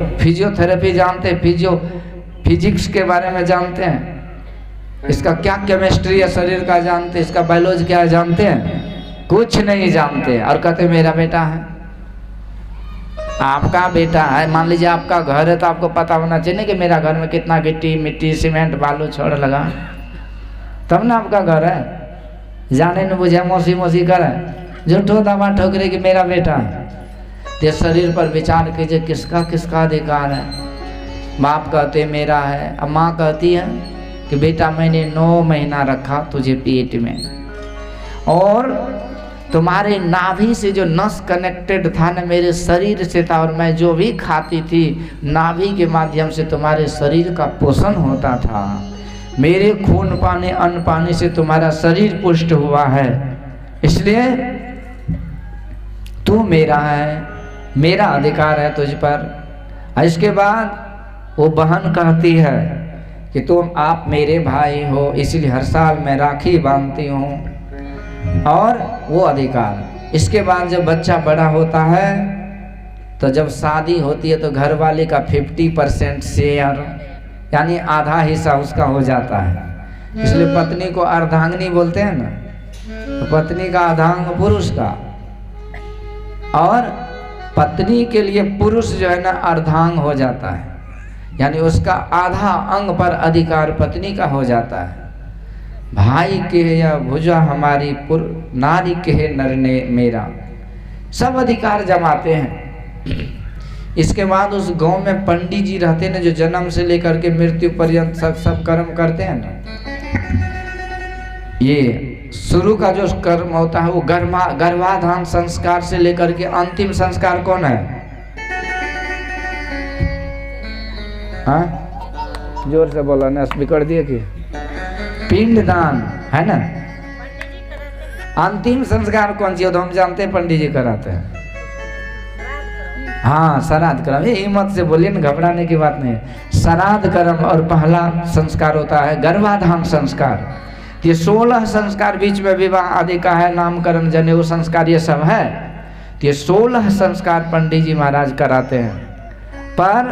Physiotherapy जानते हैं, physics के बारे में जानते हैं, इसका क्या केमिस्ट्री है शरीर का जानते हैं, इसका बायोलॉजी क्या है जानते हैं? कुछ नहीं जानते और कहते मेरा बेटा है। आपका बेटा है, मान लीजिए आपका घर है तो आपको पता होना चाहिए कि मेरा घर में कितना गिट्टी मिट्टी सीमेंट बालू छोड़ लगा, तब ना आपका घर है। जाने न बुझे मौसी मौसी करे, झूठो दवा ठोकरे कि मेरा बेटा है। तो शरीर पर विचार कीजिए किसका किसका अधिकार है। बाप कहते मेरा है, अब माँ कहती है कि बेटा मैंने 9 महीना रखा तुझे पेट में, और तुम्हारे नाभि से जो नस कनेक्टेड था ना मेरे शरीर से था, और मैं जो भी खाती थी नाभि के माध्यम से तुम्हारे शरीर का पोषण होता था। मेरे खून पाने अन्न पाने से तुम्हारा शरीर पुष्ट हुआ है, इसलिए तू मेरा है, मेरा अधिकार है तुझ पर। इसके बाद वो बहन कहती है कि तुम आप मेरे भाई हो, इसलिए हर साल मैं राखी बांधती हूँ, और वो अधिकार। इसके बाद जब बच्चा बड़ा होता है तो जब शादी होती है तो घर वाले का 50% शेयर यानी आधा हिस्सा उसका हो जाता है। इसलिए पत्नी को अर्धांगिनी बोलते हैं ना, तो पत्नी का अर्धांग पुरुष का, और पत्नी के लिए पुरुष जो है ना अर्धांग हो जाता है, यानी उसका आधा अंग पर अधिकार पत्नी का हो जाता है। भाई के या भुजा हमारी नारी के नर ने मेरा, सब अधिकार जमाते हैं। इसके बाद उस गांव में पंडित जी रहते ना, जो जन्म से लेकर के मृत्यु पर्यंत सब कर्म करते हैं ना। ये शुरू का जो कर्म होता है वो गर्भाधान संस्कार से लेकर के अंतिम संस्कार कौन है? हाँ जोर से बोला ना, बिगड़ दिए कि पिंडदान है ना। अंतिम संस्कार कौन सी हो तो हम जानते हैं, पंडित जी कराते हैं। हाँ श्राद्ध कर्म, ये हिम्मत से बोलिए ना, घबराने की बात नहीं है। श्राद्ध कर्म और पहला संस्कार होता है गर्भाधान संस्कार। ये 16 संस्कार बीच में विवाह आदि का है, नामकरण जनेऊ संस्कार ये सब है। ये 16 संस्कार पंडित जी महाराज कराते हैं, पर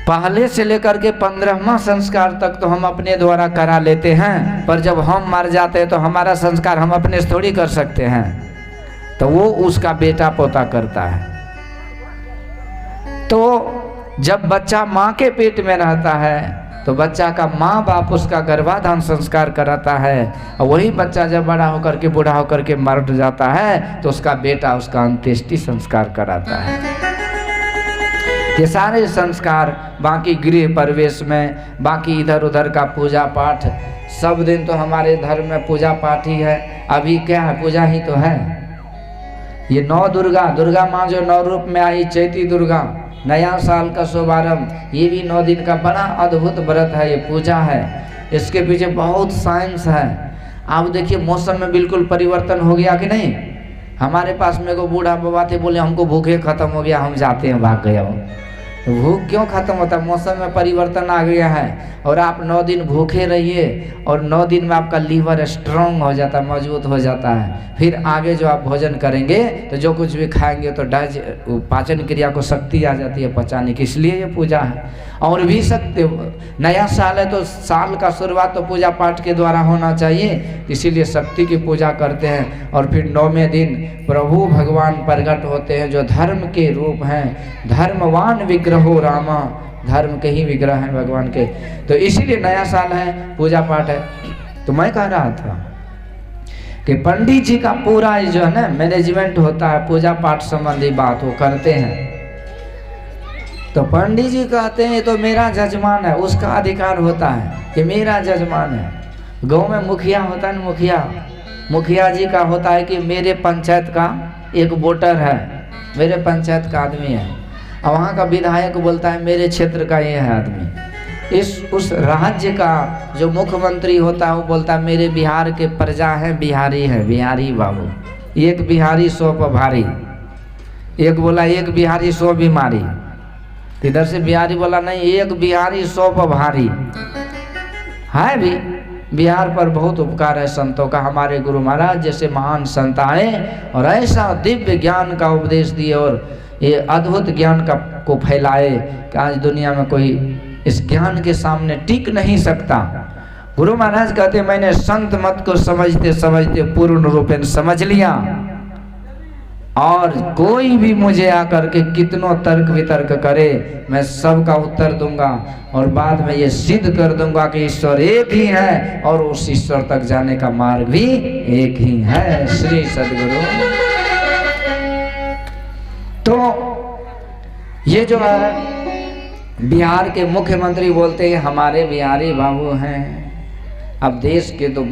पहले से लेकर के 15वां संस्कार तक तो हम अपने द्वारा करा लेते हैं, पर जब हम मर जाते हैं तो हमारा संस्कार हम अपने से थोड़ी कर सकते हैं, तो वो उसका बेटा पोता करता है। तो जब बच्चा माँ के पेट में रहता है तो बच्चा का माँ बाप उसका गर्भाधान संस्कार कराता है, और वही बच्चा जब बड़ा होकर के बूढ़ा होकर के मर जाता है तो उसका बेटा उसका अंत्येष्टि संस्कार कराता है। ये सारे संस्कार बाकी गृह प्रवेश में, बाकी इधर उधर का पूजा पाठ, सब दिन तो हमारे धर्म में पूजा पाठ ही है। अभी क्या है, पूजा ही तो है। ये 9 दुर्गा माँ जो 9 रूप में आई, चैती दुर्गा, नया साल का शुभारंभ, ये भी 9 दिन का बड़ा अद्भुत व्रत है, ये पूजा है। इसके पीछे बहुत साइंस है। आप देखिए मौसम में बिल्कुल परिवर्तन हो गया कि नहीं। हमारे पास में को बूढ़ा बाबा थे, बोले हमको भूखे खत्म हो गया, हम जाते हैं, भाग गया। तो भूख क्यों खत्म होता है? मौसम में परिवर्तन आ गया है, और आप 9 दिन भूखे रहिए, और 9 दिन में आपका लीवर स्ट्रांग हो जाता है, मजबूत हो जाता है। फिर आगे जो आप भोजन करेंगे तो जो कुछ भी खाएंगे तो पाचन क्रिया को शक्ति आ जाती है पचाने की, इसलिए ये पूजा है। और भी शक्ति, नया साल है तो साल का शुरुआत तो पूजा पाठ के द्वारा होना चाहिए, इसीलिए शक्ति की पूजा करते हैं। और फिर 9वें दिन प्रभु भगवान प्रकट होते हैं जो धर्म के रूप हैं, धर्मवान विग्रहो रामा, धर्म के ही विग्रह हैं भगवान के। तो इसीलिए नया साल है, पूजा पाठ है। तो मैं कह रहा था कि पंडित जी का पूरा जो है ना मैनेजमेंट होता है, पूजा पाठ संबंधी बात वो करते हैं। तो पंडित जी कहते हैं तो मेरा जजमान है, उसका अधिकार होता है कि मेरा जजमान है। गांव में मुखिया होता है ना, मुखिया जी का होता है कि मेरे पंचायत का एक वोटर है, मेरे पंचायत का आदमी है। और वहाँ का विधायक बोलता है मेरे क्षेत्र का ये है आदमी। उस राज्य का जो मुख्यमंत्री होता है वो बोलता है मेरे बिहार के प्रजा है, बिहारी बाबू। एक बिहारी 100 पर भारी, एक बोला एक बिहारी 100 बीमारी। इधर से बिहारी बोला नहीं, एक बिहारी 100 पर भारी है। भी बिहार पर बहुत उपकार है संतों का। हमारे गुरु महाराज जैसे महान संत आए और ऐसा दिव्य ज्ञान का उपदेश दिए, और ये अद्भुत ज्ञान का को फैलाए कि आज दुनिया में कोई इस ज्ञान के सामने टिक नहीं सकता। गुरु महाराज कहते मैंने संत मत को समझते समझते पूर्ण रूपेण समझ लिया, और कोई भी मुझे आकर के कितनों तर्क वितर्क करे मैं सबका उत्तर दूंगा, और बाद में ये सिद्ध कर दूंगा कि ईश्वर एक ही है और उस ईश्वर तक जाने का मार्ग भी एक ही है। श्री सद्गुरु। तो ये जो है बिहार के मुख्यमंत्री बोलते हैं हमारे बिहारी बाबू हैं। अब देश के तो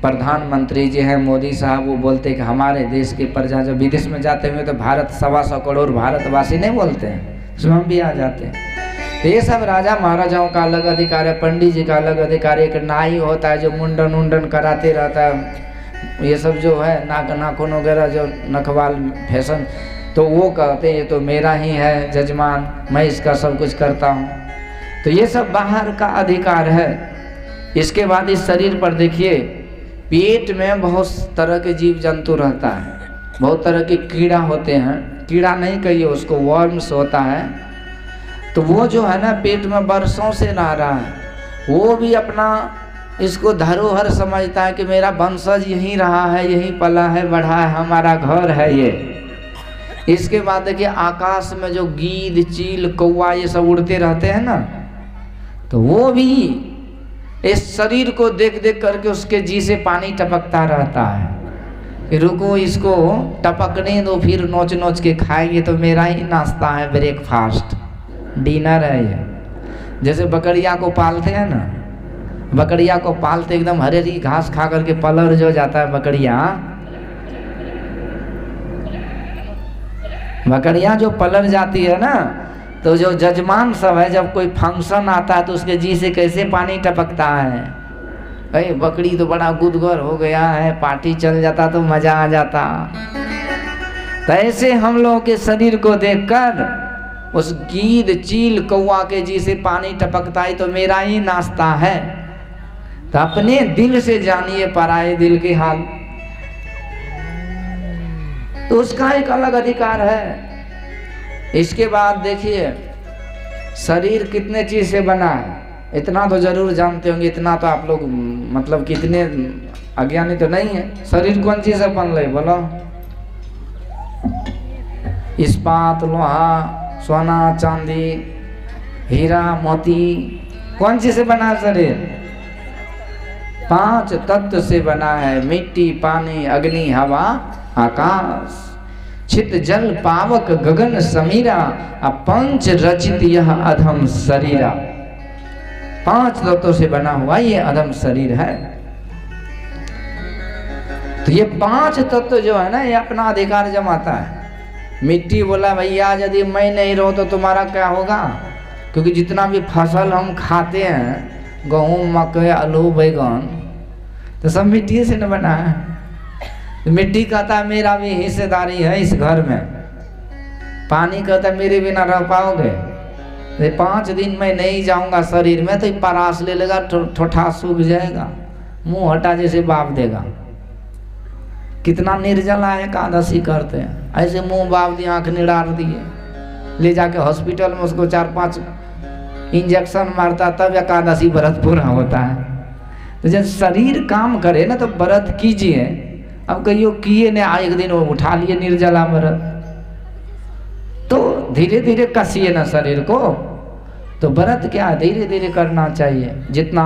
प्रधानमंत्री जी हैं मोदी साहब, वो बोलते हैं कि हमारे देश के प्रजा, जब विदेश में जाते हुए तो भारत 125 करोड़ भारतवासी नहीं बोलते हैं, उसमें हम भी आ जाते हैं। तो ये सब राजा महाराजाओं का अलग अधिकार है, पंडित जी का अलग अधिकार है, एक नाई होता है जो मुंडन उंडन कराते रहता है, ये सब जो है नाखून वगैरह जो नखवाल फैशन, तो वो कहते हैं ये तो मेरा ही है जजमान, मैं इसका सब कुछ करता हूँ। तो ये सब बाहर का अधिकार है। इसके बाद इस शरीर पर देखिए पेट में बहुत तरह के जीव जंतु रहता है, बहुत तरह के कीड़ा होते हैं, कीड़ा नहीं कहिए उसको, वर्म्स होता है। तो वो जो है ना पेट में बरसों से रह रहा है, वो भी अपना इसको धरोहर समझता है कि मेरा वंशज यहीं रहा है, यहीं पला है, बढ़ा है, हमारा घर है ये। इसके बाद देखिए आकाश में जो गीद चील कौवा ये सब उड़ते रहते हैं ना, तो वो भी इस शरीर को देख देख करके उसके जी से पानी टपकता रहता है कि रुको इसको टपकने दो, फिर नोच नोच के खाएंगे तो मेरा ही नाश्ता है, ब्रेकफास्ट डिनर है ये। जैसे बकरिया को पालते हैं ना, बकरिया को पालते एकदम हरी हरी घास खा करके पलर जो जाता है बकरिया जो पलर जाती है ना, तो जो जजमान सब है जब कोई फंक्शन आता है तो उसके जी से कैसे पानी टपकता है। भाई बकरी तो बड़ा गुदगर हो गया है, पार्टी चल जाता तो मजा आ जाता। तो ऐसे हम लोगों के शरीर को देखकर उस गीद चील कौवा के जी से पानी टपकता है तो मेरा ही नाश्ता है। तो अपने दिल से जानिए पराये दिल के हाल, तो उसका एक अलग अधिकार है। इसके बाद देखिए शरीर कितने चीज से बना है, इतना तो जरूर जानते होंगे, इतना तो आप लोग मतलब कितने अज्ञानी तो नहीं है। शरीर कौन चीज से बन रही बोलो? इस्पात, लोहा, सोना, चांदी, हीरा, मोती, कौन चीज से बना है शरीर? 5 तत्व से बना है, मिट्टी, पानी, अग्नि, हवा, आकाश, चित जल पावक गगन समीरा, पंच रचित यह अधम शरीरा। 5 तत्वों से बना हुआ ये अधम शरीर है। तो ये 5 तत्व जो है ना ये अपना अधिकार जमाता है। मिट्टी बोला भैया यदि मैं नहीं रहूं तो तुम्हारा क्या होगा, क्योंकि जितना भी फसल हम खाते हैं गेहूं, मकई, आलू, बैगन, तो सब मिट्टी से न बना है। तो मिट्टी कहता है मेरा भी हिस्सेदारी है इस घर में, पानी कहता है मेरे बिना रह पाओगे, 5 दिन में नहीं जाऊंगा शरीर में तो परास ले लेगा, ठोठा सूख जाएगा, मुंह हटा जैसे बाप देगा। कितना निर्जला एकादशी करते हैं, ऐसे मुंह बाप दिए, आंख निडार दिए, ले जाके हॉस्पिटल में उसको 4-5 इंजेक्शन मारता तब एकादशी व्रत पूरा होता है। तो जब शरीर काम करे ना तो व्रत कीजिए। अब कहियो किए ने एक दिन वो उठा लिए निर्जला व्रत, तो धीरे धीरे कसिए ना शरीर को। तो व्रत क्या धीरे धीरे करना चाहिए। जितना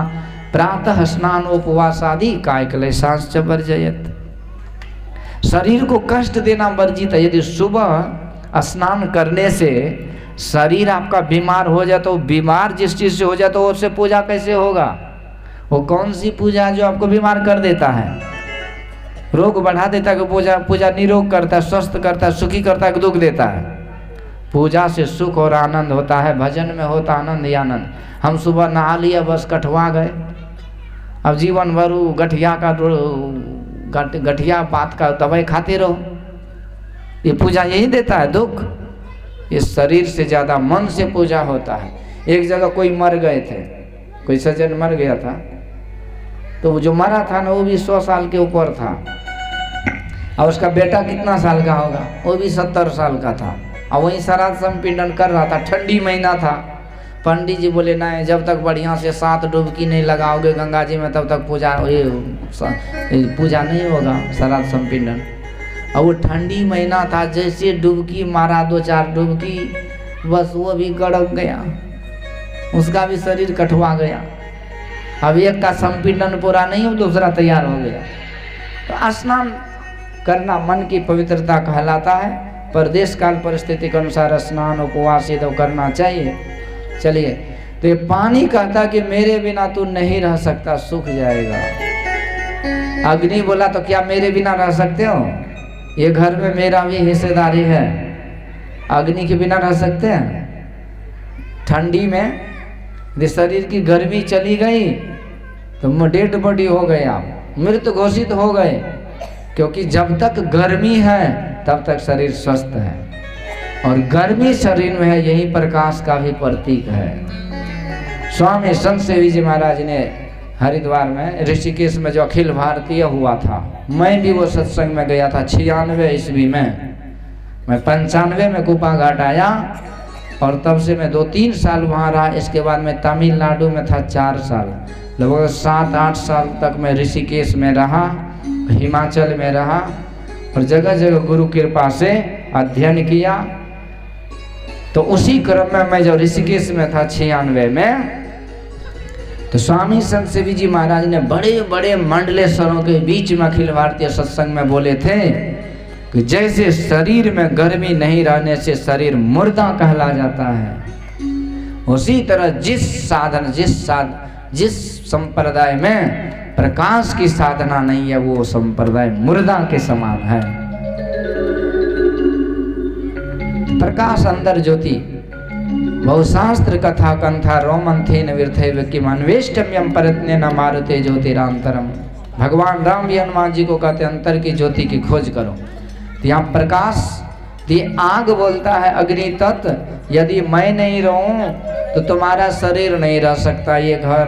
प्रातः स्नान उपवास आदि काय क्लेशांश च वर्जयत, शरीर को कष्ट देना वर्जित है। यदि सुबह स्नान करने से शरीर आपका बीमार हो जाए तो बीमार जिस चीज से हो जाए तो उससे पूजा कैसे होगा? वो कौन सी पूजा जो आपको बीमार कर देता है, रोग बढ़ा देता है? पूजा निरोग करता है, स्वस्थ करता है, सुखी करता है, दुख देता है? पूजा से सुख और आनंद होता है, भजन में होता आनंद ही आनंद। हम सुबह नहा लिया बस कटवा गए, अब जीवन भर गठिया बात का दवाई खाते रहो। ये पूजा यही देता है दुख। इस शरीर से ज्यादा मन से पूजा होता है। एक जगह कोई मर गए थे, कोई सज्जन मर गया था, तो जो मरा था ना वो भी 100 साल के ऊपर था, और उसका बेटा कितना साल का होगा? वो भी 70 साल का था। और वहीं श्राद्ध संपीड़न कर रहा था, ठंडी महीना था। पंडित जी बोले नहीं, जब तक बढ़िया से 7 डुबकी नहीं लगाओगे गंगा जी में तब तक पूजा नहीं होगा, श्राद्ध संपीड़न। और वो ठंडी महीना था, जैसे डुबकी मारा 2-4 डुबकी, बस वो भी गड़क गया, उसका भी शरीर कठवा गया। अब एक का संपीड़न पूरा नहीं हो, दूसरा तैयार हो गया। तो स्नान करना मन की पवित्रता कहलाता है, पर देश काल परिस्थिति के अनुसार स्नान उपवास ये तो करना चाहिए। चलिए, तो ये पानी कहता कि मेरे बिना तू नहीं रह सकता, सूख जाएगा। अग्नि बोला तो क्या मेरे बिना रह सकते हो? ये घर में मेरा भी हिस्सेदारी है, अग्नि के बिना रह सकते हैं? ठंडी में यदि शरीर की गर्मी चली गई तो डेड बॉडी हो गए, आप मृत घोषित हो गए, क्योंकि जब तक गर्मी है तब तक शरीर स्वस्थ है, और गर्मी शरीर में है, यही प्रकाश का भी प्रतीक है। स्वामी संत सेवी जी महाराज ने हरिद्वार में ऋषिकेश में जो अखिल भारतीय हुआ था, मैं भी वो सत्संग में गया था 96 ईस्वी में। मैं 95 में कुपा घाट आया और तब से मैं 2-3 साल वहाँ रहा। इसके बाद मैं तमिलनाडु में था 4 साल, लगभग 7-8 साल तक मैं ऋषिकेश में रहा, हिमाचल में रहा, और जगह जगह गुरु कृपा से अध्ययन किया। तो उसी क्रम में मैं जब ऋषिकेश में था 96 में, तो स्वामी संत सेवी जी महाराज ने बड़े बड़े मंडलेश्वरों के बीच में अखिल भारतीय सत्संग में बोले थे कि जैसे शरीर में गर्मी नहीं रहने से शरीर मुर्दा कहला जाता है, उसी तरह जिस संप्रदाय में प्रकाश की साधना नहीं है, वो संप्रदाय मुर्दा के समान है। प्रकाश अंदर ज्योति, बहुशास्त्र कथा कंथा रोमंथेन विरथैव किमन्वेष्टम्यम परत्ने न मारुते ज्योतिरांतरम। भगवान राम भी हनुमान जी को कहते अंतर की ज्योति की खोज करो। तो यहाँ प्रकाश, ये आग बोलता है अग्नि तत्व, यदि मैं नहीं रहूं तो तुम्हारा शरीर नहीं रह सकता, ये घर।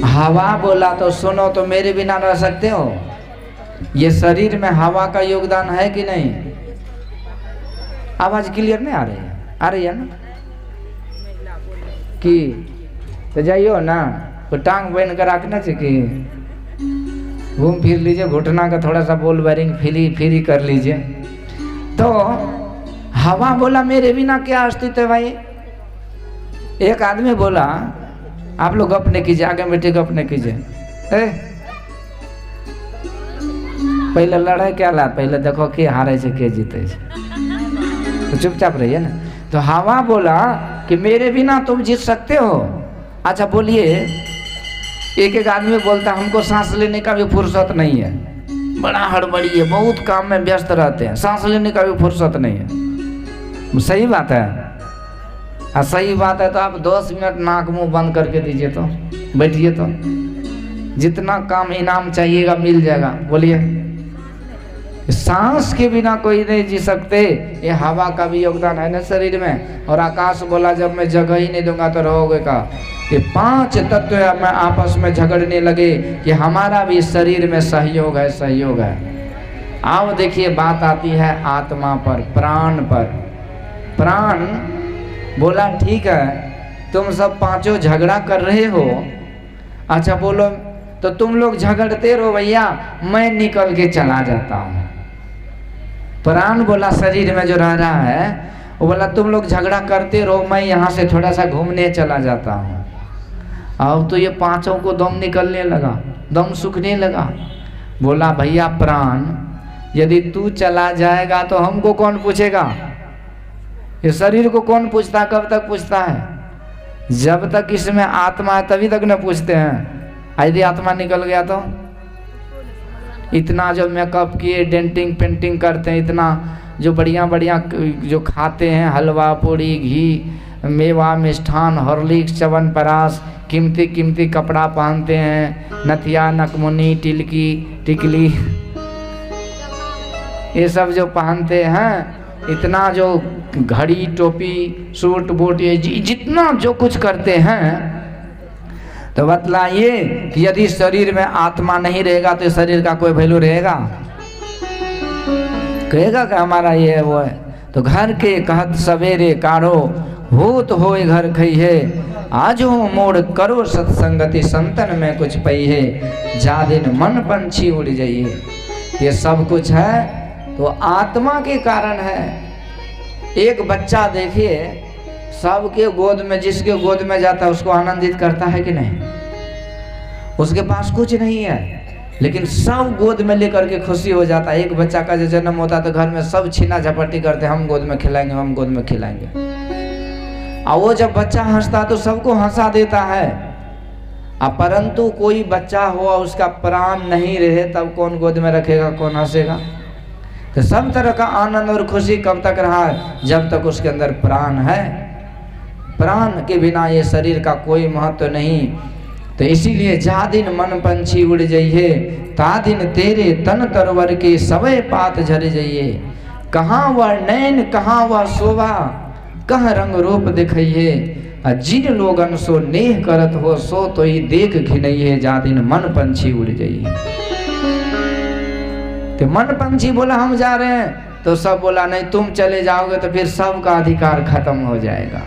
हवा बोला तो सुनो, तो मेरे बिना रह सकते हो? ये शरीर में हवा का योगदान है कि नहीं? आवाज क्लियर नहीं आ रही है? आ रही है ना? कि तो जाइयो ना, तो टांग बन कर रखना चाहिए, घूम फिर लीजिए, घुटना का थोड़ा सा बोल बेरिंग फ्री कर लीजिए। तो हवा बोला मेरे बिना क्या अस्तित्व है भाई? एक आदमी बोला, आप लोग गप नहीं कीजिए, आगे बैठे गप नहीं कीजिए, पहले लड़ाई क्या ला, पहले देखो के हारे से के जीते, तो चुपचाप रहिए ना। तो हवा बोला कि मेरे बिना तुम जीत सकते हो? अच्छा बोलिए, एक आदमी बोलता हमको सांस लेने का भी फुर्सत नहीं है, बड़ा हड़बड़ी है, बहुत काम में व्यस्त रहते हैं, सांस लेने का भी फुर्सत नहीं है। सही बात है? सही बात है, तो आप 10 मिनट नाक मुंह बंद करके दीजिए, तो बैठिए, तो जितना काम इनाम चाहिएगा मिल जाएगा। बोलिए, सांस के बिना कोई नहीं जी सकते, ये हवा का भी योगदान है ना शरीर में। और आकाश बोला जब मैं जगह ही नहीं दूंगा तो रहोगे का? ये 5 तत्व में आपस में झगड़ने लगे कि हमारा भी शरीर में सहयोग है, सहयोग है। अब देखिए बात आती है आत्मा पर, प्राण पर। प्राण बोला ठीक है, तुम सब 5 झगड़ा कर रहे हो, अच्छा बोलो तो तुम लोग झगड़ते रहो भैया, मैं निकल के चला जाता हूँ। प्राण बोला शरीर में जो रह रहा है, वो बोला तुम लोग झगड़ा करते रहो, मैं यहाँ से थोड़ा सा घूमने चला जाता हूँ। अब तो ये 5 को दम निकलने लगा, दम सूखने लगा। बोला भैया प्राण, यदि तू चला जाएगा तो हमको कौन पूछेगा? ये शरीर को कौन पूछता, कब तक पूछता है? जब तक इसमें आत्मा है तभी तक न पूछते हैं। यदि आत्मा निकल गया तो इतना जो मेकअप किए, डेंटिंग पेंटिंग करते हैं, इतना जो बढ़िया बढ़िया जो खाते हैं, हलवा पूड़ी घी मेवा मिष्ठान हॉर्लिक्स च्यवनप्राश, कीमती कीमती कपड़ा पहनते हैं, नथिया नकमुनी टिलकी टिकली ये सब जो पहनते हैं, इतना जो घड़ी टोपी सूट बूट ये जितना जो कुछ करते हैं, तो बतलाइए कि यदि शरीर में आत्मा नहीं रहेगा तो शरीर का कोई वैल्यू रहेगा? कहेगा कि हमारा ये है वो है? तो घर के कहत सवेरे कारो, भूत होए घर खइहे, आजो मोड़ करो सत्संगति, संतन में कुछ पई है, जा दिन मन पंछी उड़ जाइए। ये सब कुछ है तो आत्मा के कारण है। एक बच्चा देखिए, सबके गोद में, जिसके गोद में जाता है उसको आनंदित करता है कि नहीं? उसके पास कुछ नहीं है लेकिन सब गोद में लेकर के खुशी हो जाता है। एक बच्चा का जो जन्म होता है तो घर में सब छीना झपटी करते, हम गोद में खिलाएंगे, हम गोद में खिलाएंगे। और वो जब बच्चा हंसता तो सबको हंसा देता है। परंतु कोई बच्चा हुआ उसका प्राण नहीं रहे तब कौन गोद में रखेगा, कौन हंसेगा? तो सब तरह का आनंद और खुशी कब तक रहा है? जब तक उसके अंदर प्राण है। प्राण के बिना ये शरीर का कोई महत्व नहीं। तो इसीलिए जा दिन मन पंछी उड़ जाइए, ता दिन तेरे तन तरवर के सवय पात झर जाइए। कहाँ वह नैन कहाँ वह शोभा, कह रंग रूप दिखाइए। जिन लोगन सो नेह करत हो, सो तो ही देख घिनइए, जा दिन मन पंछी उड़ जाइए। तो मन पंछी बोला हम जा रहे हैं, तो सब बोला नहीं तुम चले जाओगे तो फिर सबका अधिकार खत्म हो जाएगा।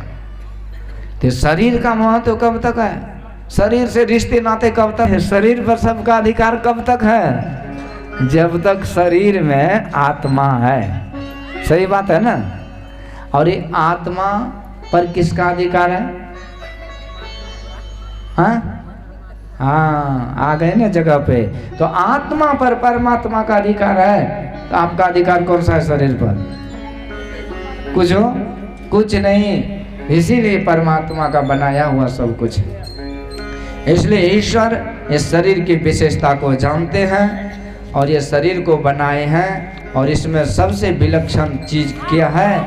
तो शरीर का महत्व कब तक है? शरीर से रिश्ते नाते कब तक है? शरीर पर सबका अधिकार कब तक है? जब तक शरीर में आत्मा है। सही बात है ना? और ये आत्मा पर किसका अधिकार है? हाँ, आ गए ना जगह पे। तो आत्मा पर परमात्मा का अधिकार है। तो आपका अधिकार कौन सा है शरीर पर? कुछ हो? कुछ नहीं। इसीलिए परमात्मा का बनाया हुआ सब कुछ है। इसलिए ईश्वर इस शरीर की विशेषता को जानते हैं और ये शरीर को बनाए हैं। और इसमें सबसे विलक्षण चीज क्या है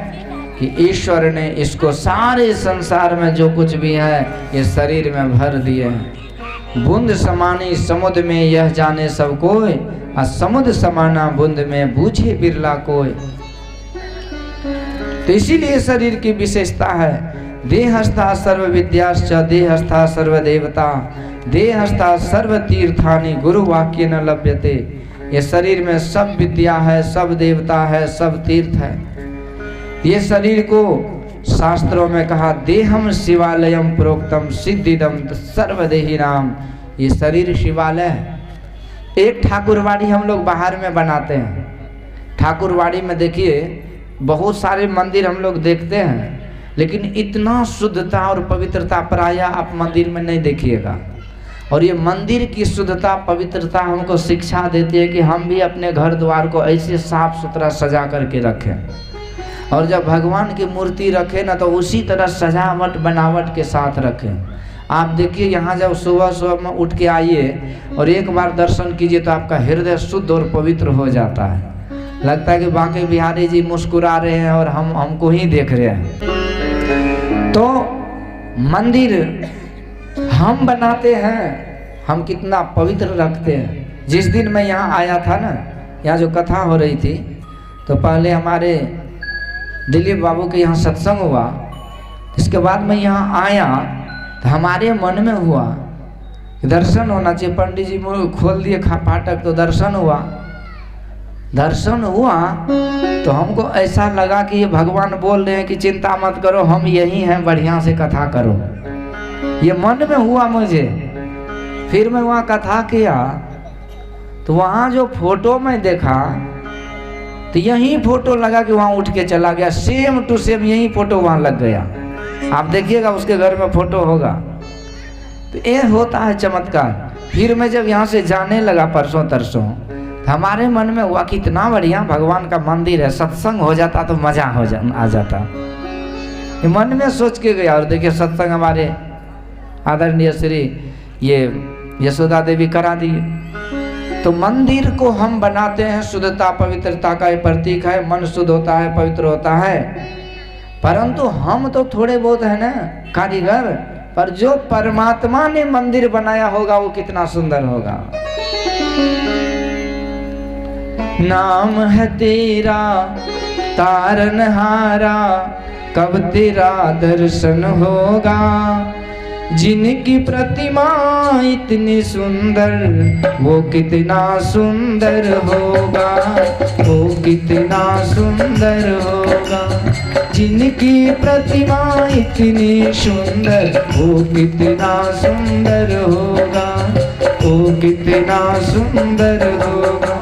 कि ईश्वर ने इसको सारे संसार में जो कुछ भी है ये शरीर में भर दिए हैं। बूंद समानी समुद्र में यह जाने सब कोई, और समुद्र समाना बूंद में बूझे बिरला कोई। तो इसीलिए शरीर की विशेषता है। देहस्था सर्व विद्याश्च देहस्था सर्व देवता, देहस्था सर्व तीर्थानि गुरु वाक्य न लभ्यते। ये शरीर में सब विद्या है, सब देवता है, सब तीर्थ है। ये शरीर को शास्त्रों में कहा देहम शिवालयम प्रोक्तम सिद्धिदम सर्वदेही नाम। ये शरीर शिवालय है। एक ठाकुरवाड़ी हम लोग बाहर में बनाते हैं। ठाकुरवाड़ी में देखिए बहुत सारे मंदिर हम लोग देखते हैं, लेकिन इतना शुद्धता और पवित्रता प्रायः आप मंदिर में नहीं देखिएगा। और ये मंदिर की शुद्धता पवित्रता हमको शिक्षा देती है कि हम भी अपने घर द्वार को ऐसे साफ सुथरा सजा करके रखें। और जब भगवान की मूर्ति रखें ना तो उसी तरह सजावट बनावट के साथ रखें। आप देखिए यहाँ जब सुबह सुबह में उठ के आइए और एक बार दर्शन कीजिए तो आपका हृदय शुद्ध और पवित्र हो जाता है। लगता है कि बांके बिहारी जी मुस्कुरा रहे हैं और हम हमको ही देख रहे हैं। तो मंदिर हम बनाते हैं, हम कितना पवित्र रखते हैं। जिस दिन मैं यहाँ आया था ना, यहाँ जो कथा हो रही थी, तो पहले हमारे दिलीप बाबू के यहाँ सत्संग हुआ। इसके बाद मैं यहाँ आया तो हमारे मन में हुआ दर्शन होना चाहिए। पंडित जी खोल दिए फाटक तो दर्शन हुआ। दर्शन हुआ तो हमको ऐसा लगा कि ये भगवान बोल रहे हैं कि चिंता मत करो, हम यही हैं, बढ़िया से कथा करो। ये मन में हुआ मुझे। फिर मैं वहाँ कथा किया तो वहाँ जो फोटो में देखा तो यही फोटो लगा कि वहाँ उठ के चला गया। सेम टू सेम यही फोटो वहाँ लग गया। आप देखिएगा उसके घर में फोटो होगा। तो ये होता है चमत्कार। फिर मैं जब यहाँ से जाने लगा परसों तरसों, हमारे मन में हुआ कि इतना बढ़िया भगवान का मंदिर है, सत्संग हो जाता तो मजा आ जाता। ये मन में सोच के गया। और देखिए सत्संग हमारे आदरणीय श्री ये यशोदा देवी करा दिए। तो मंदिर को हम बनाते हैं, शुद्धता पवित्रता का ये प्रतीक है। मन शुद्ध होता है, पवित्र होता है। परंतु हम तो थोड़े बहुत है ना कारीगर, पर जो परमात्मा ने मंदिर बनाया होगा वो कितना सुंदर होगा। नाम है तेरा तारनहारा, कब तेरा दर्शन होगा। जिनकी प्रतिमा इतनी सुंदर, वो कितना सुंदर होगा, वो कितना सुंदर होगा। जिनकी प्रतिमा इतनी सुंदर, वो कितना सुंदर होगा, वो कितना सुंदर होगा।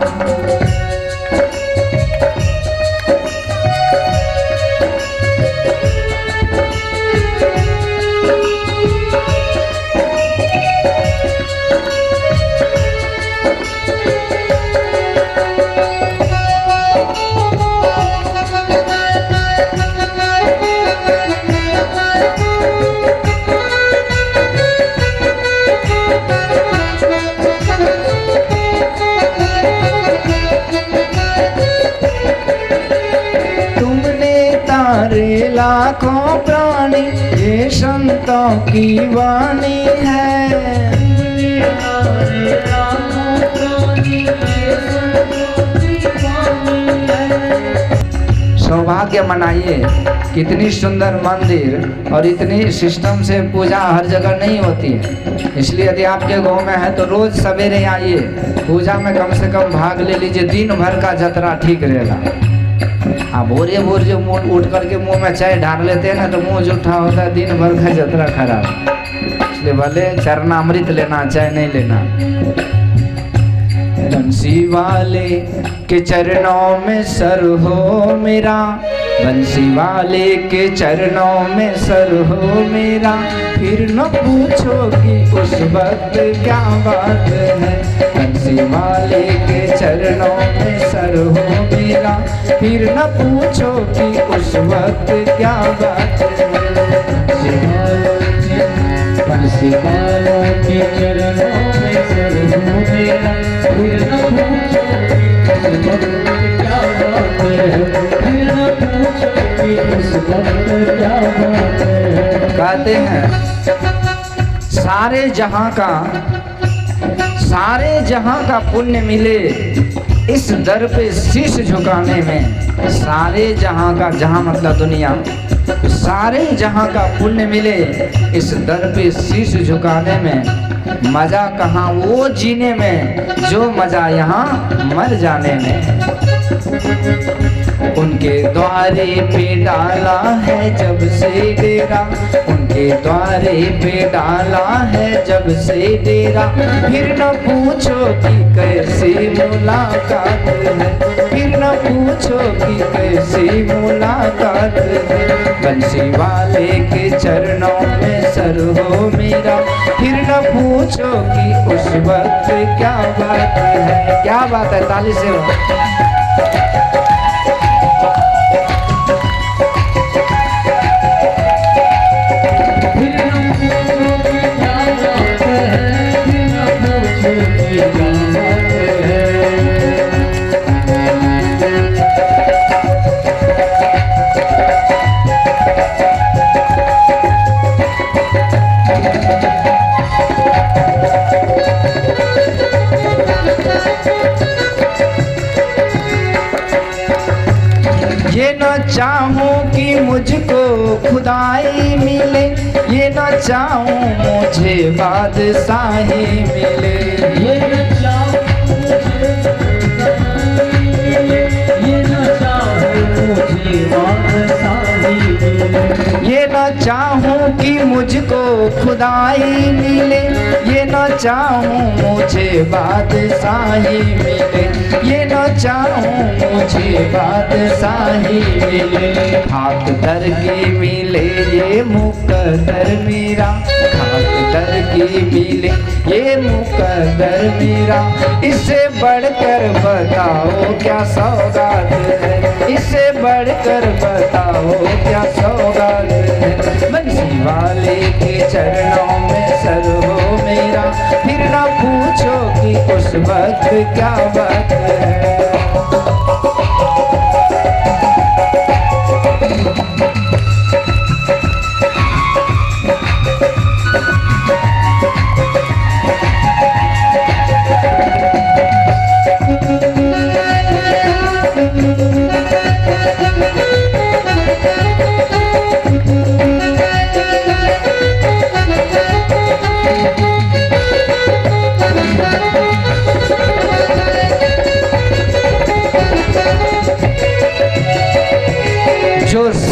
लाखों प्राणी ये संतों की वाणी है। सौभाग्य मनाइए, कितनी सुंदर मंदिर और इतनी सिस्टम से पूजा हर जगह नहीं होती है। इसलिए यदि आपके गांव में है तो रोज सवेरे आइए, पूजा में कम से कम भाग ले लीजिए। दिन भर का जतरा ठीक रहेगा। आप भोरे भोर जो मुँह उठ करके मुंह में चाय ढाल लेते हैं ना तो मुंह जूठा होता है, दिन भर का जतरा खराब। इसलिए भले चरणामृत लेना, चाय नहीं लेना। बंसी वाले के चरणों में सर हो मेरा, बंसी वाले के चरणों में सर हो मेरा। फिर न पूछो कि उस वक्त क्या बात है, बंसी वाले के चरणों में सर हो मेरा। फिर न पूछो कि उस वक्त क्या बात है। बंसी वाले के चरणों में सर हो मेरा, फिर न पूछो कि उस वक्त क्या बात है, फिर न पूछो कि उस वक्त क्या बात है। कहते हैं सारे जहां का पुण्य मिले इस दर पे शीश झुकाने में। सारे जहां का, जहां मतलब दुनिया, सारे जहां का पुण्य मिले इस दर पे शीश झुकाने में। मजा कहाँ वो जीने में जो मजा यहाँ मर जाने में। उनके द्वारे पे डाला है जब से डेरा, उनके द्वारे पे डाला है जब से डेरा। फिर न पूछो कि कैसी मुलाकात है, फिर न पूछो कि कैसी मुलाकात है। बंसी वाले के चरणों में सर हो मेरा, फिर न पूछो कि उस वक्त क्या बात है। क्या बात है, ताली से ये न चाहूं कि मुझको खुदाई मिले, ये न चाहूं मुझे बादशाही मिले। ये न चाहूं मुझे बादशाही मिले, ये न चाहूं कि मुझको खुदाई मिले, ये न चाहूं मुझे बादशाही मिले, ये न चाहूं मुझे बादशाही मिले। खाक दर की मिले ये मुकद्दर मेरा, खाक दर की मिले ये मुकद्दर मेरा। इससे बढ़कर बताओ क्या सौगात है, इससे बढ़कर बताओ क्या सौगात है। बंसी वाले के चरणों में सर हो मेरा, फिर ना पूछो कि उस वक्त क्या बात है।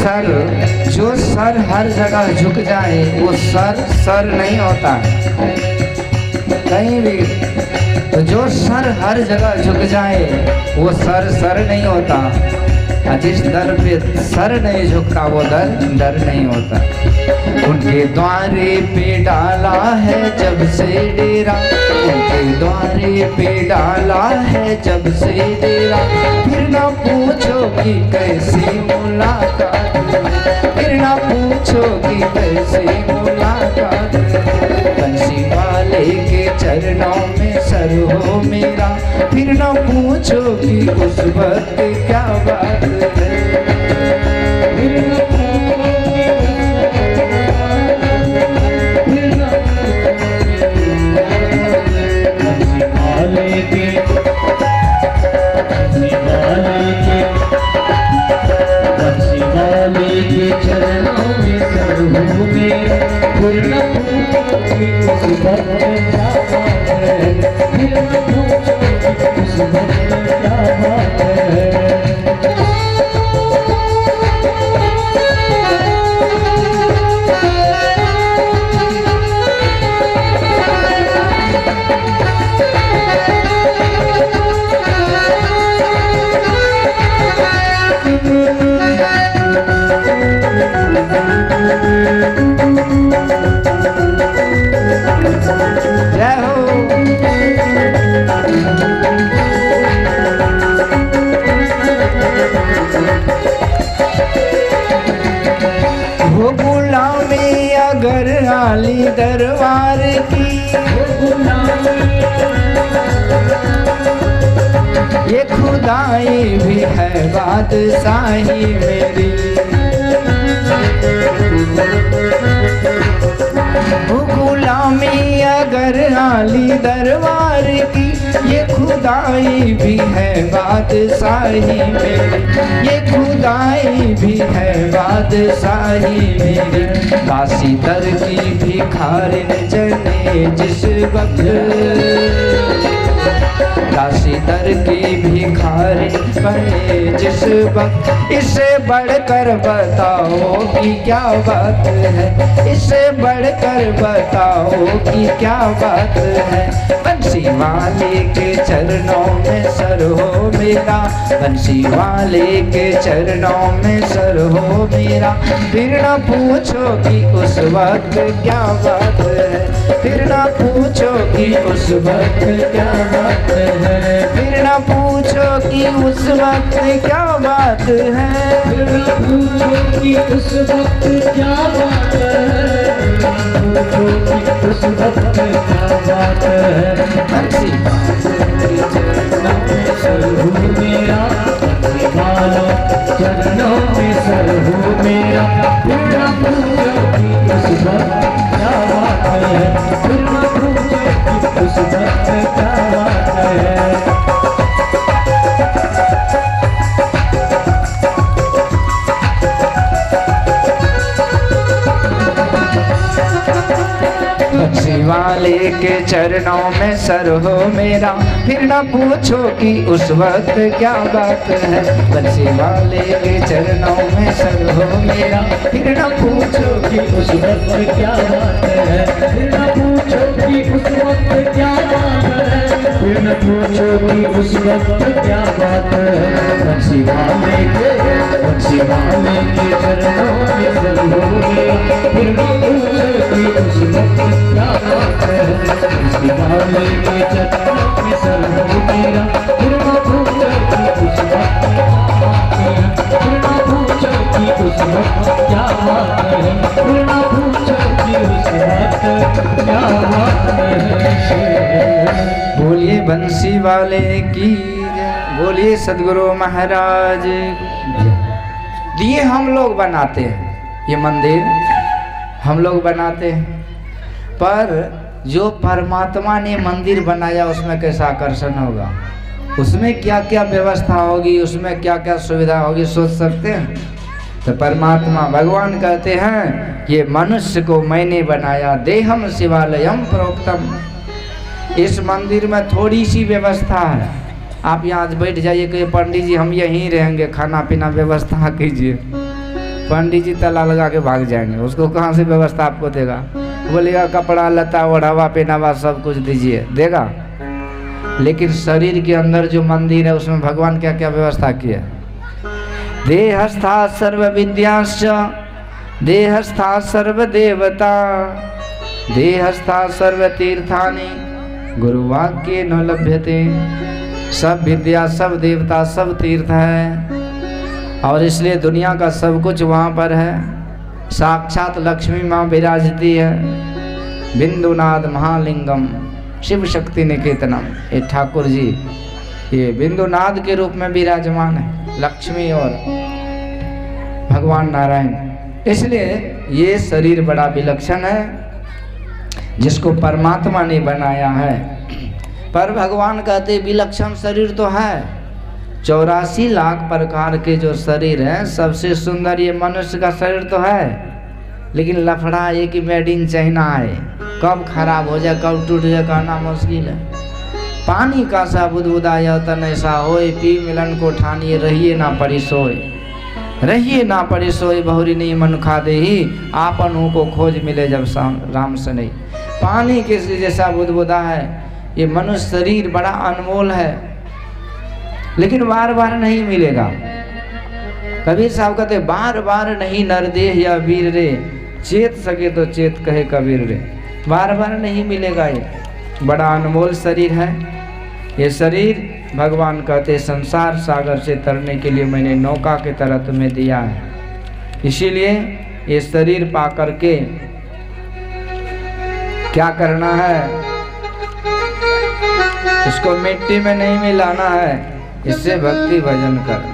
जो सर हर जगह झुक जाए वो सर नहीं होता कहीं भी। तो जो सर हर जगह झुक जाए वो सर नहीं होता। जिस दर पे सर नहीं झुकता वो डर नहीं होता। उनके द्वारे पे डाला है जब से डेरा, उनके द्वारे पे डाला है जब से डेरा। फिर ना पूछो कि कैसी मुलाकात, फिर ना पूछो कि कैसी मुलाकात। बंसी वाले के चरणों में सर हो मेरा, फिर ना पूछो कि उस वक्त क्या बात है। अगर आली दरबार की ये खुदाई भी है बादशाही मेरी। गुलामी अगर आली दरबार की ये खुदाई भी है बादशाही मेरी, ये खुदाई भी है बादशाही मेरी। दासी दर की भिखारिन जने जिस वक्त, दासी दर की भिखारिन बने जिस वक्त। इससे बढ़कर बताओ कि क्या बात है, इससे बढ़कर बताओ कि क्या बात है। बंसी वाले के चरणों में सर हो मेरा, बंसी वाले के चरणों में सर हो मेरा। फिर न पूछो कि उस वक्त क्या बात है, फिर न पूछो कि उस वक्त क्या बात है, फिर न पूछो कि उस वक्त क्या बात है, फिर न पूछो कि उस वक्त क्या बात है, उस वक्त क्या बात है। बंसी सर हो मेरा, चरणों में सर हो मेरा। फिर न पूछो कि उस वक्त क्या बात है, फिर न पूछो कि उस वक्त क्या बात है। बंसी वाले के चरणों में सर हो मेरा, फिर न पूछो कि उस वक्त क्या बात है। बंसी वाले के चरणों में सर हो मेरा, फिर न पूछो कि उस वक्त क्या बात है, फिर न पूछो कि उस वक्त क्या बात है, फिर न पूछो कि उस वक्त क्या बात है। बंसी वाले के चरणों में सर हो मेरा, फिर न पूछो कि उस वक्त क्या बात है। बंसी वाले के चरणों में सर हो मेरा, फिर न पूछो कि उस वक्त फिर न पूछो कि उस वक्त क्या बात है, फिर न पूछो कि उस वक्त क्या बात है। बोलिए बंसी वाले की जय, बोलिए सदगुरु महाराज। ये हम लोग बनाते हैं, ये मंदिर हम लोग बनाते हैं, पर जो परमात्मा ने मंदिर बनाया उसमें कैसा आकर्षण होगा, उसमें क्या क्या व्यवस्था होगी, उसमें क्या क्या सुविधा होगी, सोच सकते हैं। तो परमात्मा भगवान कहते हैं ये मनुष्य को मैंने बनाया, देहम शिवालयम प्रोक्तम। इस मंदिर में थोड़ी सी व्यवस्था है। आप यहाँ बैठ जाइए कि पंडित जी हम यहीं रहेंगे, खाना पीना व्यवस्था कीजिए, पंडित जी ताला लगा के भाग जाएंगे, उसको कहाँ से व्यवस्था आपको देगा? बोलेगा कपड़ा लता ओढ़ावा पहनावा सब कुछ दीजिए, देगा? लेकिन शरीर के अंदर जो मंदिर है उसमें भगवान क्या क्या व्यवस्था किया? देहस्था सर्व विद्याश्च देहस्था सर्व देवता देहस्था सर्व तीर्थानि गुरुवाक्ये न लभ्यते। सब विद्या, सब देवता, सब तीर्थ है और इसलिए दुनिया का सब कुछ वहाँ पर है। साक्षात लक्ष्मी माँ विराजती है। बिंदुनाद महालिंगम शिव शक्ति निकेतनम। ये ठाकुर जी ये बिंदुनाद के रूप में विराजमान है, लक्ष्मी और भगवान नारायण। इसलिए ये शरीर बड़ा विलक्षण है जिसको परमात्मा ने बनाया है। पर भगवान कहते विलक्षण शरीर तो है। 84 लाख प्रकार के जो शरीर हैं सबसे सुंदर ये मनुष्य का शरीर तो है, लेकिन लफड़ा ये कि मेड इन चाइना है, कब खराब हो जाए कब टूट जाए कहना मुश्किल है। पानी का सा बुदबुदाया तन ऐसा होए, पी मिलन को ठानिए रहिए ना परिसोए, रहिए ना परिसोए बहुरी नहीं मन खा दे ही आपन को खोज मिले जब राम से नहीं। पानी के जैसा बुदबुदा है ये मनुष्य शरीर, बड़ा अनमोल है लेकिन बार बार नहीं मिलेगा। कबीर साहब कहते बार बार नहीं नरदेह या वीर रे, चेत सके तो चेत कहे कबीर रे। बार बार नहीं मिलेगा, ये बड़ा अनमोल शरीर है। ये शरीर भगवान कहते संसार सागर से तरने के लिए मैंने नौका के तरह तुम्हें दिया है। इसीलिए ये शरीर पा करके क्या करना है? इसको मिट्टी में नहीं मिलाना है, इससे भक्ति भजन करना।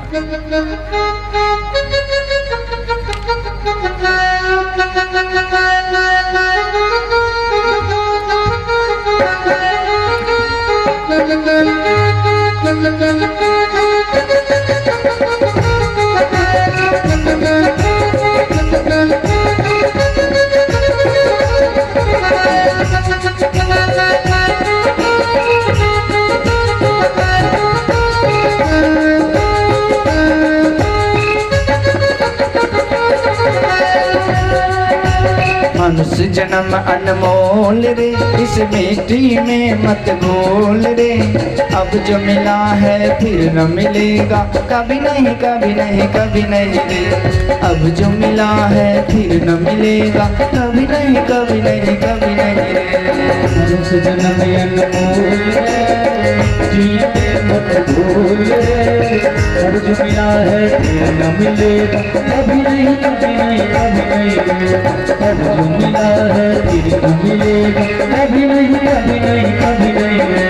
मनुष्य जन्म अनमोल रे, इस मिट्टी में मत घोल रे। अब जो मिला है फिर न मिलेगा, कभी नहीं कभी नहीं कभी नहीं रे। अब जो मिला है फिर न मिलेगा, कभी नहीं कभी नहीं कभी नहीं रे। मनुष्य जन्म अनमोल रे, मत घोल रे। अब जो मिला है फिर न मिलेगा, कभी नहीं कभी नहीं कभी नहीं रे। अब जो मिला है फिर न मिलेगा, कभी नहीं कभी नहीं कभी नहीं रे।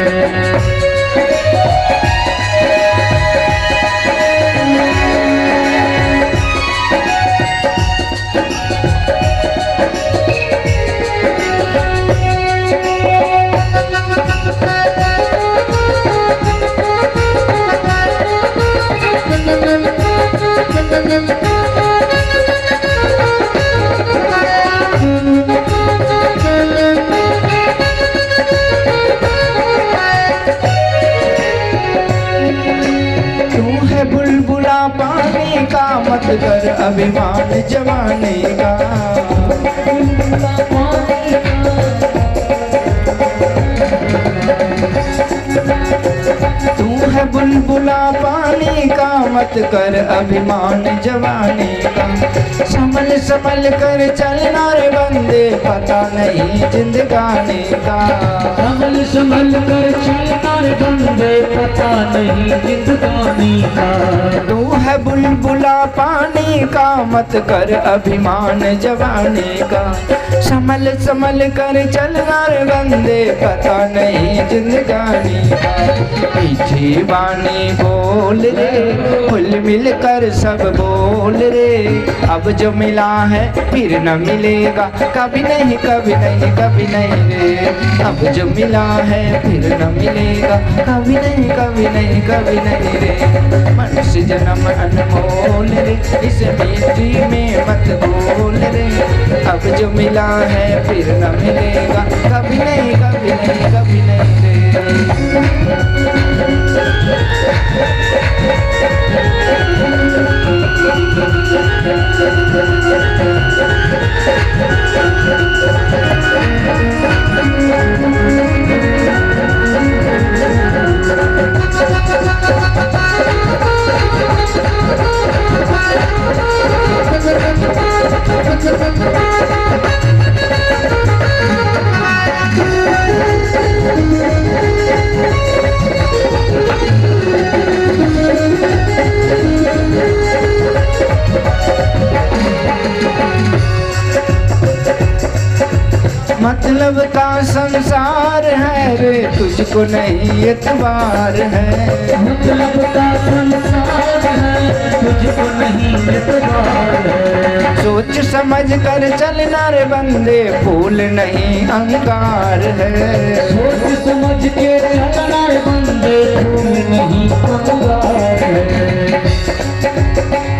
मत कर अभिमान जवानी का, तू है बुलबुला पानी का, मत कर अभिमान जवानी का। संभल संभल कर चलना रे बंदे, पता नहीं जिंदगानी का। संभल संभल कर चलना रे बंदे, पता नहीं जिंदगानी का। तू है बुलबुला पानी का, मत कर अभिमान जवानी का। संभल संभल कर चलना रे बंदे, पता नहीं जिंदगानी का। मीठी वाणी बोल रे, खुल मिल कर सब बोल रे। अब जो मिला है फिर न मिलेगा, कभी नहीं कभी नहीं कभी नहीं रे। अब जो मिला है फिर न मिलेगा, कभी नहीं कभी नहीं कभी नहीं रे। मनुष्य जन्म अनमोल रे, इस मिट्टी में मत भूल रे। अब जो मिला है फिर न मिलेगा, कभी नहीं कभी नहीं कभी नहीं रे। मतलब का संसार है रे, तुझको नहीं एतबार है। मतलब का संसार है, तुझको नहीं एतबार है। सोच समझ कर चलना रे बंदे, फूल नहीं अंगार है। सोच समझ के चलना रे बंदे, फूल नहीं अंगार है।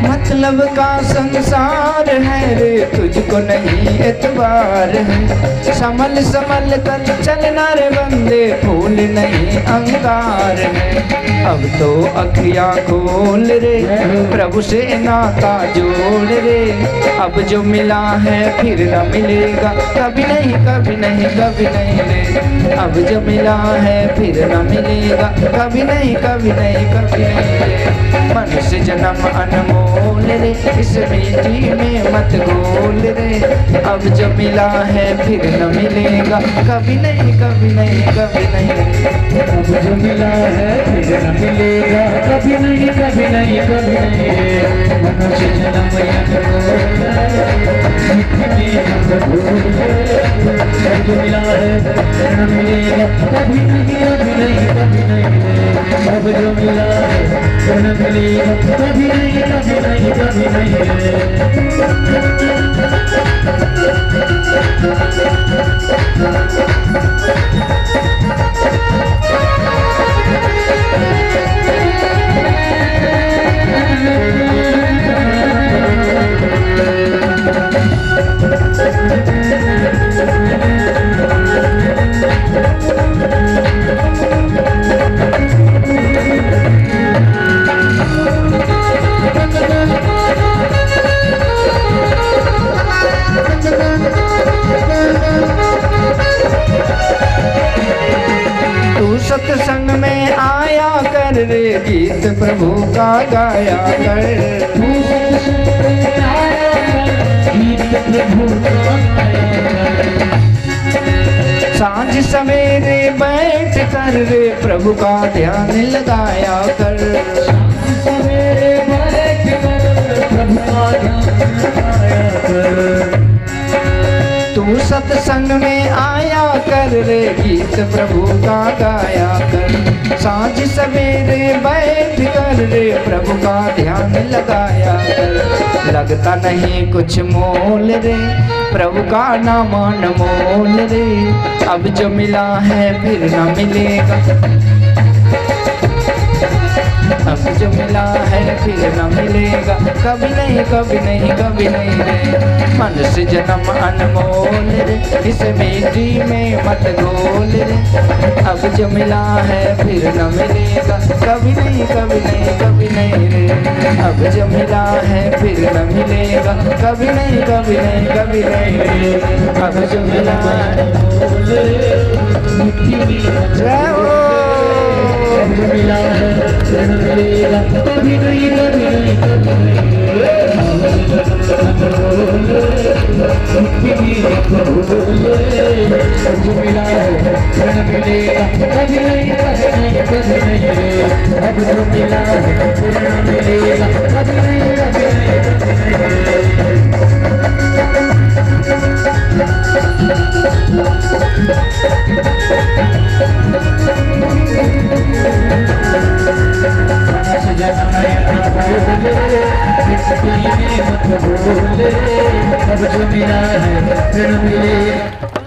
मतलब का संसार है रे, तुझको नहीं एतबार है। संभल संभल कर चलना रे बंदे, फूल नहीं अंगार है। अब तो अखियाँ खोल रे, प्रभु से नाता जोड़ रे। अब जो मिला है फिर न मिलेगा, कभी नहीं कभी नहीं कभी नहीं रे। अब जो मिला है फिर न मिलेगा, कभी नहीं कभी नहीं कभी नहीं रे। मनुष्य जन्म अनमोल रे, इस मिट्टी में मत घोल रे। अब जो मिला है फिर न मिलेगा, कभी नहीं कभी नहीं कभी नहीं रे। अब जो मिला है फिर न मिलेगा, कभी नहीं कभी नहीं कभी नहीं रे। मनुष्य जन्म अब जो मिला है फिर न मिलेगा, कभी नहीं कभी नहीं कभी नहीं रे। अब जो मिला है फिर न मिलेगा, कभी नहीं कभी नहीं कभी नहीं रे। सत्संग में आया कर रे, गीत प्रभु का गाया कर। गीत प्रभु का गाया कर। सांझ सवेरे बैठ कर रे, प्रभु का ध्यान लगाया कर। सवेरे बैठ कर प्रभु का ध्यान लगाया कर। तू सत्संग में आया कर रे, गीत प्रभु का गाया कर। सांझ सवेरे बैठ कर रे, प्रभु का ध्यान लगाया कर। लगता नहीं कुछ मोल रे, प्रभु का नाम अनमोल रे। अब जो मिला है फिर न मिलेगा, अब जो मिला है फिर न मिलेगा, कभी नहीं कभी नहीं कभी नहीं रे। मनुष्य जन्म अनमोल रे, इस मिट्टी में मत घोल रे। अब जो मिला है फिर न मिलेगा, कभी नहीं कभी नहीं कभी नहीं रे। अब जो मिला है फिर न मिलेगा, कभी नहीं कभी नहीं कभी नहीं रे। अब जो मिला है जय हो। जो मिला है फिर मिलेगा, कभी नहीं कभी नहीं कभी नहीं। जो मिला है फिर मिलेगा, कभी नहीं कभी नहीं कभी नहीं। अब जो मिला है फिर मिलेगा, कभी नहीं कभी नहीं कभी अब जो मिला है फिर मिलेगा।